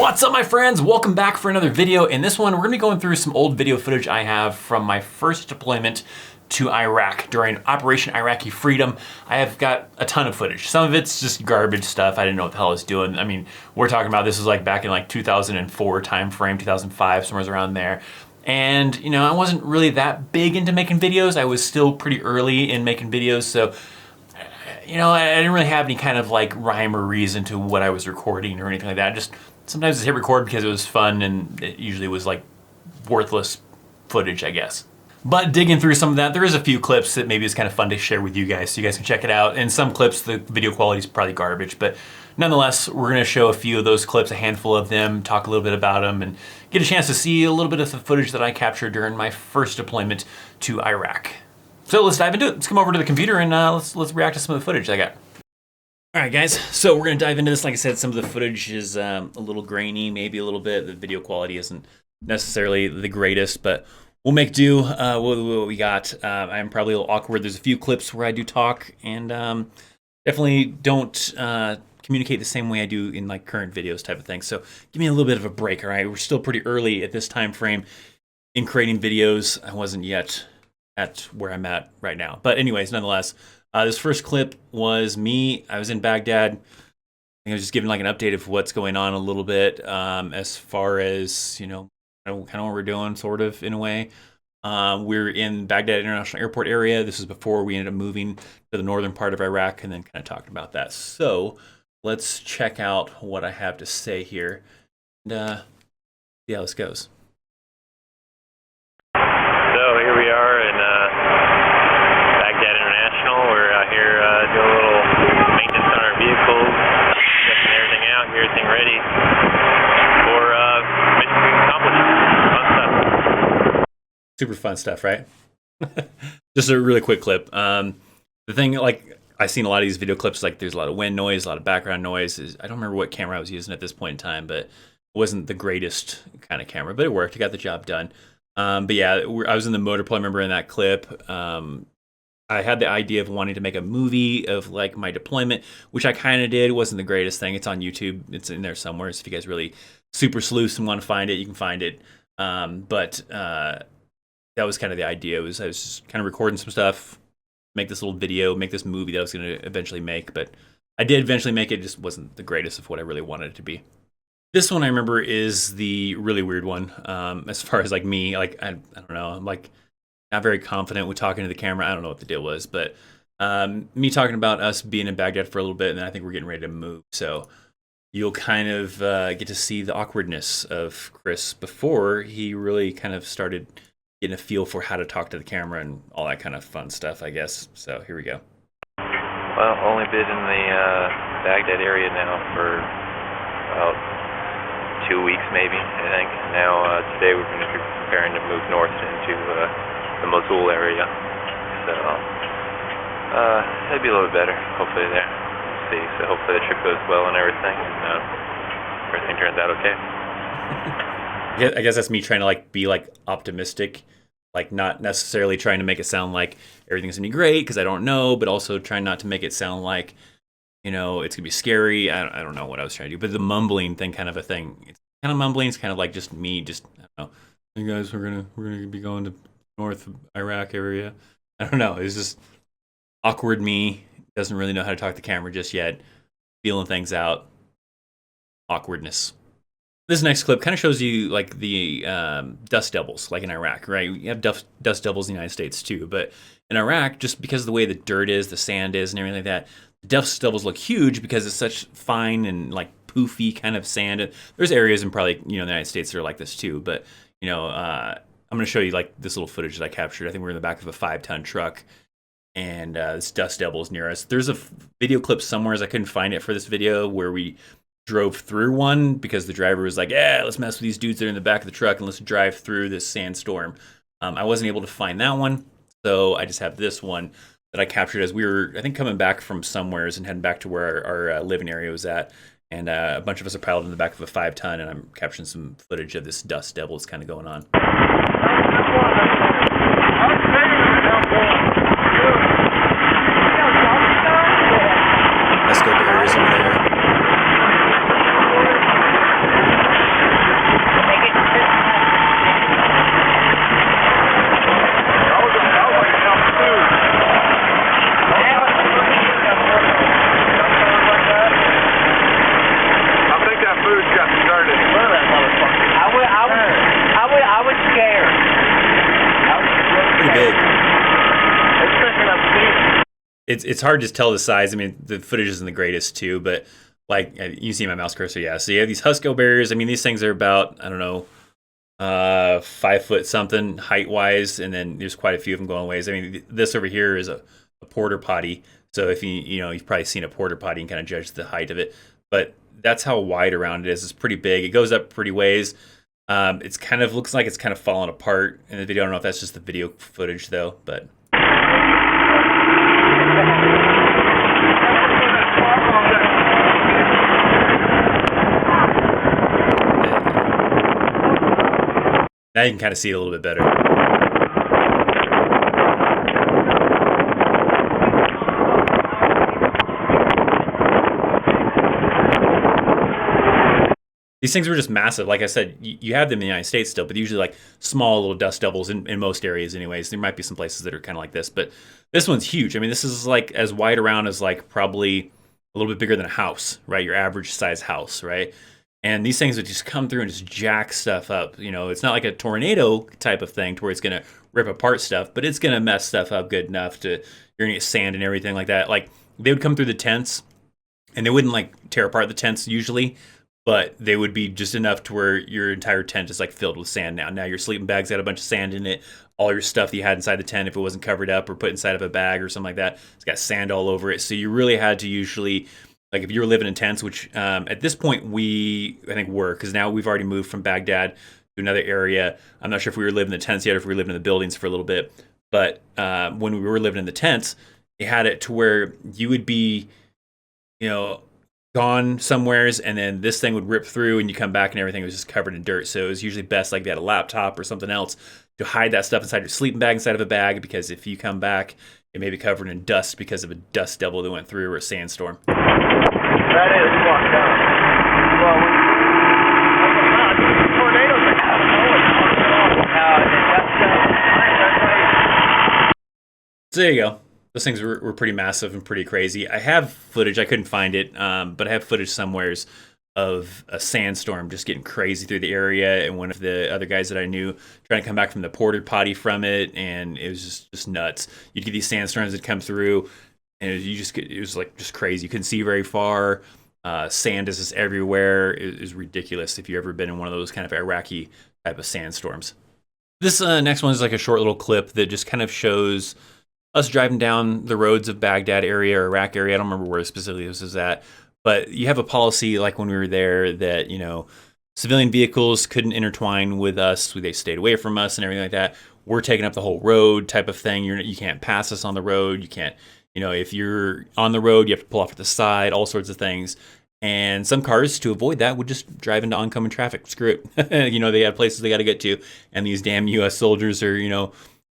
What's up, my friends? Welcome back for another video. In this one, we're gonna be going through some old video footage I have from my first deployment to Iraq during Operation Iraqi Freedom. I have got a ton of footage. Some of it's just garbage stuff. I didn't know what the hell I was doing. I mean, we're talking about this was like back in like 2004 time frame, 2005, somewhere around there. And you know, I wasn't really that big into making videos. I was still pretty early in making videos, so you know, I didn't really have any kind of like rhyme or reason to what I was recording or anything like that. Just sometimes I hit record because it was fun, and it usually was like worthless footage, I guess. But digging through some of that, there is a few clips that maybe is kind of fun to share with you guys so you guys can check it out. And some clips, the video quality is probably garbage, but nonetheless, we're gonna show a few of those clips, a handful of them, talk a little bit about them, and get a chance to see a little bit of the footage that I captured during my first deployment to Iraq. So let's dive into it. Let's come over to the computer and let's react to some of the footage I got. All right, guys, so we're gonna dive into this. Like I said, some of the footage is a little grainy, maybe a little bit. The video quality isn't necessarily the greatest, but we'll make do with what we got. I'm probably a little awkward. There's a few clips where I do talk, and definitely don't communicate the same way I do in like current videos type of thing. So give me a little bit of a break, all right? We're still pretty early at this time frame in creating videos. I wasn't yet at where I'm at right now. But anyways, nonetheless, this first clip was me. I was in Baghdad. I think I was just giving like an update of what's going on a little bit, as far as, you know, kind of what we're doing, sort of, in a way. We're in Baghdad International Airport area. This is before we ended up moving to the northern part of Iraq, and then kind of talked about that. So let's check out what I have to say here, and see how this goes. So here we are in Baghdad International. We're out here doing a little maintenance on our vehicles, checking everything out, get everything ready for mission accomplished. Fun stuff. Super fun stuff, right? Just a really quick clip. The thing, like, I've seen a lot of these video clips, like there's a lot of wind noise, a lot of background noise. I don't remember what camera I was using at this point in time, but it wasn't the greatest kind of camera, but it worked. It got the job done. But yeah, I was in the motor pool. I remember in that clip, I had the idea of wanting to make a movie of like my deployment, which I kind of did. It wasn't the greatest thing. It's on YouTube. It's in there somewhere. So if you guys really super sleuths and want to find it, you can find it. But that was kind of the idea. I was just kind of recording some stuff, make this little video, make this movie that I was going to eventually make. But I did eventually make it. It just wasn't the greatest of what I really wanted it to be. This one I remember is the really weird one, as far as like me, like, I don't know, I'm like not very confident with talking to the camera. I don't know what the deal was, but me talking about us being in Baghdad for a little bit, and then I think we're getting ready to move. So you'll kind of get to see the awkwardness of Chris before he really kind of started getting a feel for how to talk to the camera and all that kind of fun stuff, I guess. So here we go. Well, only been in the Baghdad area now for about 2 weeks maybe, I think. Now today we're going to be preparing to move north into the Mosul area. So it'll be a little bit better, hopefully there. We'll see. So hopefully the trip goes well and everything, and everything turns out okay. Yeah, I guess that's me trying to like be like optimistic, like not necessarily trying to make it sound like everything's gonna be great because I don't know, but also trying not to make it sound like, you know, it's gonna be scary. I don't know what I was trying to do, but the mumbling thing, kind of a thing. It's kind of mumbling. It's kind of like just me, just I don't know. Hey guys, we're gonna be going to North Iraq area. I don't know. It's just awkward. Me doesn't really know how to talk to the camera just yet. Feeling things out. Awkwardness. This next clip kind of shows you like the dust devils, like in Iraq, right? You have dust devils in the United States too, but in Iraq, just because of the way the dirt is, the sand is, and everything like that, dust devils look huge because it's such fine and like poofy kind of sand. There's areas in probably, you know, the United States that are like this too, but you know, I'm going to show you like this little footage that I captured. I think we're in the back of a 5-ton truck, and this dust devil is near us. There's a video clip somewhere, as I couldn't find it for this video, where we drove through one because the driver was like, yeah, let's mess with these dudes that are in the back of the truck and let's drive through this sandstorm. I wasn't able to find that one, so I just have this one that I captured as we were, I think, coming back from somewheres and heading back to where our living area was at. And a bunch of us are piled in the back of a 5-ton, and I'm capturing some footage of this dust devil that's kind of going on. Let's go to areas over there. it's hard to tell the size. I mean, the footage isn't the greatest too, but like you see my mouse cursor, yeah. So you have these Husco barriers. I mean, these things are about, I don't know, 5 foot something height wise, and then there's quite a few of them going ways. I mean, this over here is a porter potty. So if you've probably seen a porter potty and kind of judge the height of it, but that's how wide around it is. It's pretty big. It goes up pretty ways. It's kind of looks like it's kind of falling apart in the video. I don't know if that's just the video footage though, but. Now you can kind of see it a little bit better. These things were just massive. Like I said, you have them in the United States still, but usually like small little dust devils in most areas anyways. There might be some places that are kind of like this, but this one's huge. I mean, this is like as wide around as like probably a little bit bigger than a house, right? Your average size house, right? And these things would just come through and just jack stuff up. You know, it's not like a tornado type of thing to where it's going to rip apart stuff, but it's going to mess stuff up good enough to, you're going to get sand and everything like that. Like they would come through the tents and they wouldn't like tear apart the tents usually, but they would be just enough to where your entire tent is like filled with sand now. Now your sleeping bag's got a bunch of sand in it. All your stuff that you had inside the tent, if it wasn't covered up or put inside of a bag or something like that, it's got sand all over it. So you really had to usually, like if you were living in tents, which at this point I think were, because now we've already moved from Baghdad to another area. I'm not sure if we were living in the tents yet or if we were living in the buildings for a little bit. But when we were living in the tents, they had it to where you would be, gone somewheres, and then this thing would rip through and you come back and everything was just covered in dirt. So it was usually best, like if you had a laptop or something else, to hide that stuff inside your sleeping bag, inside of a bag, because if you come back, it may be covered in dust because of a dust devil that went through or a sandstorm. That is fucked up. Well, tornadoes are kind of So there you go. Those things were pretty massive and pretty crazy. I have footage. I couldn't find it, but I have footage somewheres of a sandstorm just getting crazy through the area, and one of the other guys that I knew trying to come back from the porta potty from it, and it was just nuts. You'd get these sandstorms that come through, and it was like just crazy. You couldn't see very far. Sand is just everywhere. It was ridiculous if you've ever been in one of those kind of Iraqi type of sandstorms. This next one is like a short little clip that just kind of shows us driving down the roads of Baghdad area or Iraq area. I don't remember where specifically this is at, but you have a policy like when we were there that, civilian vehicles couldn't intertwine with us. They stayed away from us and everything like that. We're taking up the whole road type of thing. You can't pass us on the road. You can't, if you're on the road, you have to pull off to the side, all sorts of things. And some cars, to avoid that, would just drive into oncoming traffic. Screw it. They had places they got to get to. And these damn U.S. soldiers are,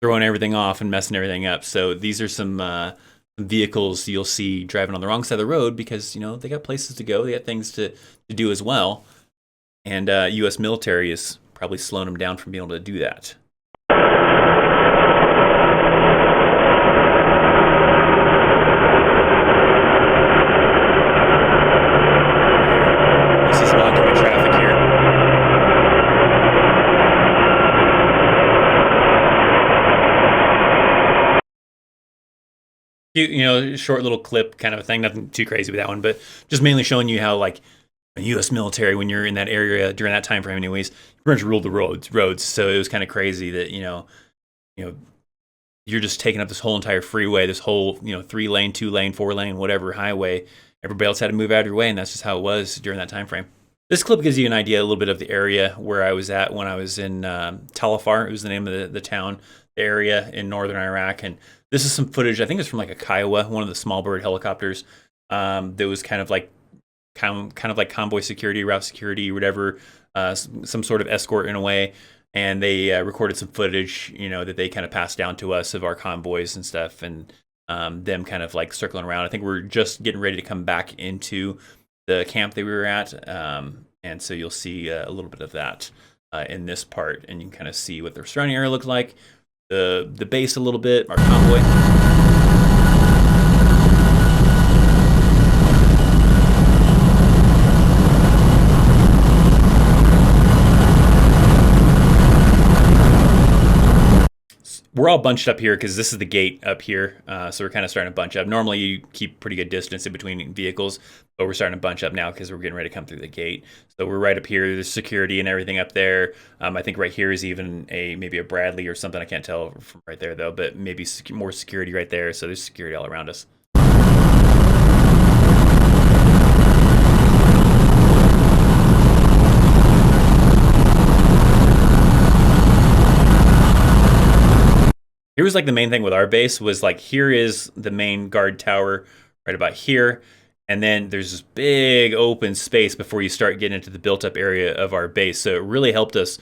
throwing everything off and messing everything up. So these are some vehicles you'll see driving on the wrong side of the road because, they got places to go. They got things to do as well. And U.S. military is probably slowing them down from being able to do that. You see some oncoming traffic here. Short little clip kind of a thing, nothing too crazy with that one, but just mainly showing you how like the U.S. military, when you're in that area during that time frame anyways, pretty much ruled the roads. So it was kind of crazy that, you're just taking up this whole entire freeway, this whole, 3-lane, 2-lane, 4-lane, whatever highway. Everybody else had to move out of your way, and that's just how it was during that time frame. This clip gives you an idea a little bit of the area where I was at when I was in Talafar. It was the name of the town, the area in northern Iraq. And this is some footage, I think it's from like a Kiowa, one of the small bird helicopters that was kind of like convoy security, route security, whatever, some sort of escort in a way. And they recorded some footage, that they kind of passed down to us of our convoys and stuff, and them kind of like circling around. I think we're just getting ready to come back into the camp that we were at. And so you'll see a little bit of that in this part, and you can kind of see what the surrounding area looked like, the base a little bit, our convoy. we're all bunched up here because this is the gate up here. So we're kind of starting to bunch up. Normally you keep pretty good distance in between vehicles, but we're starting to bunch up now because we're getting ready to come through the gate. So we're right up here. There's security and everything up there. I think right here is even maybe a Bradley or something. I can't tell from right there though, but maybe more security right there. So there's security all around us. Here was like the main thing with our base was like, here is the main guard tower right about here. And then there's this big open space before you start getting into the built up area of our base. So it really helped us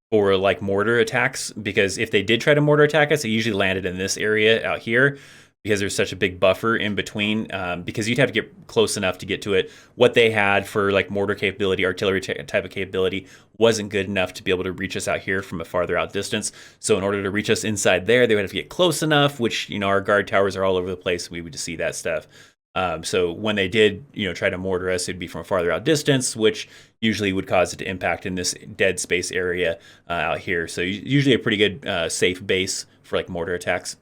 for like mortar attacks, because if they did try to mortar attack us, it usually landed in this area out here, because there's such a big buffer in between, because you'd have to get close enough to get to it. What they had for like mortar capability, artillery type of capability, wasn't good enough to be able to reach us out here from a farther out distance. So in order to reach us inside there, they would have to get close enough, which, you know, our guard towers are all over the place. We would just see that stuff. So when they did, you know, try to mortar us, it'd be from a farther out distance, which usually would cause it to impact in this dead space area out here. So usually a pretty good safe base for like mortar attacks.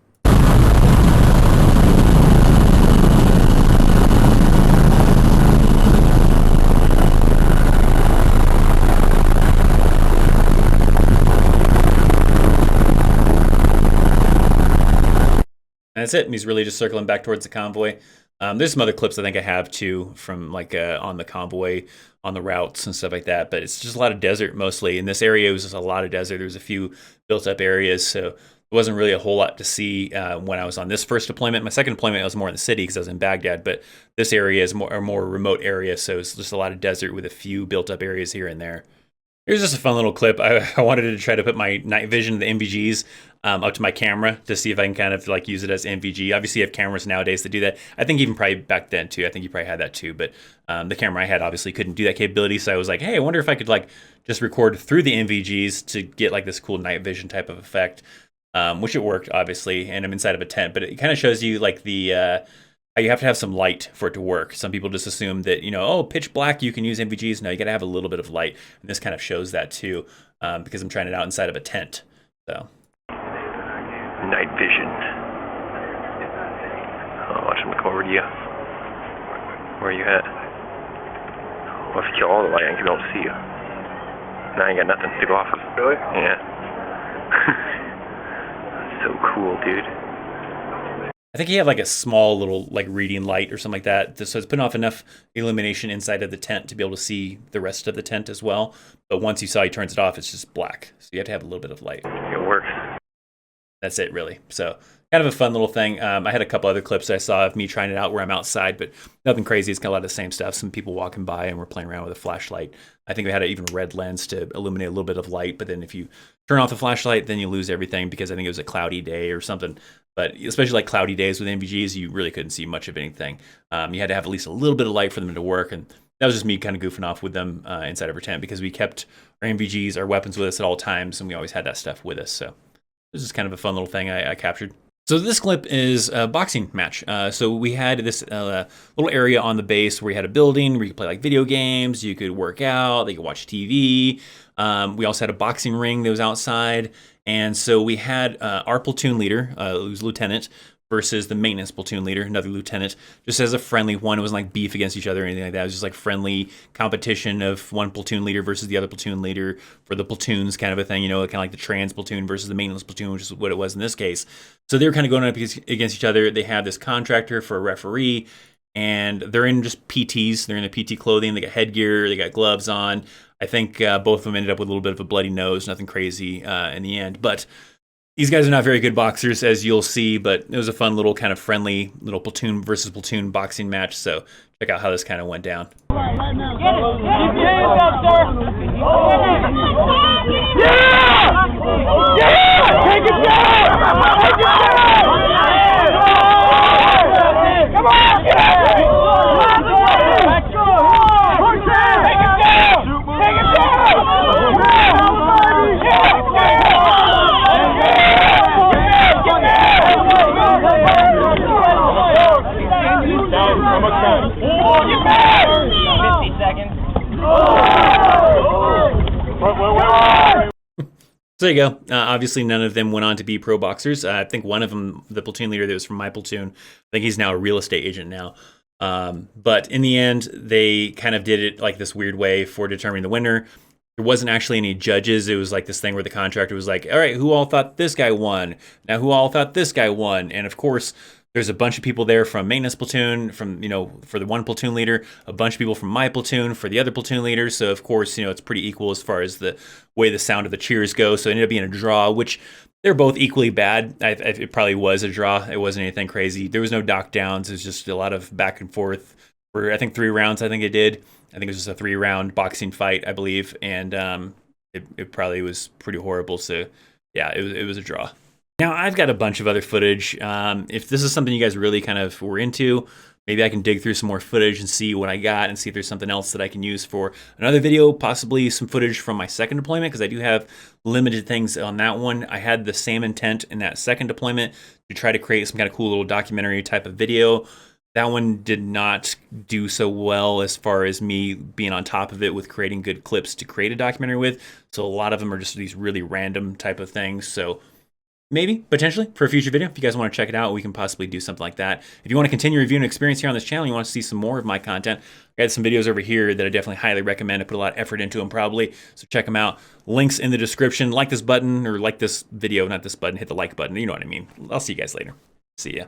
And that's it. And he's really just circling back towards the convoy. There's some other clips I think I have too from like on the convoy, on the routes and stuff like that. But it's just a lot of desert mostly. In this area, it was just a lot of desert. There was a few built up areas. So there wasn't really a whole lot to see when I was on this first deployment. My second deployment, I was more in the city because I was in Baghdad. But this area is a more remote area. So it's just a lot of desert with a few built up areas here and there. Here's just a fun little clip. I wanted to try to put my night vision, the NVGs, up to my camera to see if I can kind of like use it as NVG. Obviously, you have cameras nowadays that do that. I think even probably back then too. I think you probably had that too. But the camera I had obviously couldn't do that capability. So I was like, hey, I wonder if I could like just record through the NVGs to get like this cool night vision type of effect, which it worked obviously. And I'm inside of a tent, but it kind of shows you like the you have to have some light for it to work. Some people just assume that, you know, oh, pitch black, you can use NVGs. No, you got to have a little bit of light. And this kind of shows that too, because I'm trying it out inside of a tent. So. Night vision. Oh, watch him come over to you. Where are you at? Well, if you kill all the light, I ain't gonna be able to see you. Now I ain't got nothing to go off of. Really? Yeah. So cool, dude. I think he had like a small little like reading light or something like that. So it's putting off enough illumination inside of the tent to be able to see the rest of the tent as well. But once you saw he turns it off, it's just black. So you have to have a little bit of light. It works. That's it, really. So kind of a fun little thing. I had a couple other clips I saw of me trying it out where I'm outside, but nothing crazy. It's got a lot of the same stuff. Some people walking by and we're playing around with a flashlight. I think we had even a red lens to illuminate a little bit of light, but then if you turn off the flashlight, then you lose everything because I think it was a cloudy day or something. But especially like cloudy days with NVGs, you really couldn't see much of anything. You had to have at least a little bit of light for them to work, and that was just me kind of goofing off with them inside of our tent because we kept our NVGs, our weapons with us at all times, and we always had that stuff with us. So this is kind of a fun little thing I captured. So this clip is a boxing match. So we had this little area on the base where we had a building where you could play like video games, you could work out, you could watch TV. We also had a boxing ring that was outside. And so we had our platoon leader, who's lieutenant, versus the maintenance platoon leader, another lieutenant, just as a friendly one. It wasn't like beef against each other or anything like that. It was just like friendly competition of one platoon leader versus the other platoon leader for the platoons kind of a thing, you know, kind of like the trans platoon versus the maintenance platoon, which is what it was in this case. So they were kind of going up against each other. They have this contractor for a referee, and they're in just PTs. They're in the PT clothing. They got headgear. They got gloves on. I think both of them ended up with a little bit of a bloody nose, nothing crazy in the end. But these guys are not very good boxers, as you'll see, but it was a fun little kind of friendly little platoon versus platoon boxing match. So check out how this kind of went down. Keep your hands up, sir! Yeah! Yeah! Take it down! Take it down! Come on! Get out! So there you go. Obviously, none of them went on to be pro boxers. I think one of them, the platoon leader that was from my platoon, I think he's now a real estate agent now. But in the end, they kind of did it like this weird way for determining the winner. There wasn't actually any judges. It was like this thing where the contractor was like, all right, who all thought this guy won? Now, who all thought this guy won? And of course, there's a bunch of people there from maintenance platoon, from, for the one platoon leader, a bunch of people from my platoon for the other platoon leader. So of course, it's pretty equal as far as the way the sound of the cheers go. So it ended up being a draw, which they're both equally bad. It probably was a draw. It wasn't anything crazy. There was no knockdowns. It was just a lot of back and forth for, I think, 3 rounds. I think it did. I think it was just a 3-round boxing fight, I believe. And it probably was pretty horrible. So yeah, it was a draw. Now, I've got a bunch of other footage. If this is something you guys really kind of were into, maybe I can dig through some more footage and see what I got and see if there's something else that I can use for another video, possibly some footage from my second deployment, because I do have limited things on that one. I had the same intent in that second deployment to try to create some kind of cool little documentary type of video. That one did not do so well as far as me being on top of it with creating good clips to create a documentary with. So a lot of them are just these really random type of things. So maybe, potentially, for a future video, if you guys want to check it out, we can possibly do something like that. If you want to continue reviewing experience here on this channel, you want to see some more of my content, I got some videos over here that I definitely highly recommend. I put a lot of effort into them probably, so check them out. Links in the description. Like this button, or like this video, not this button, hit the like button. You know what I mean. I'll see you guys later. See ya.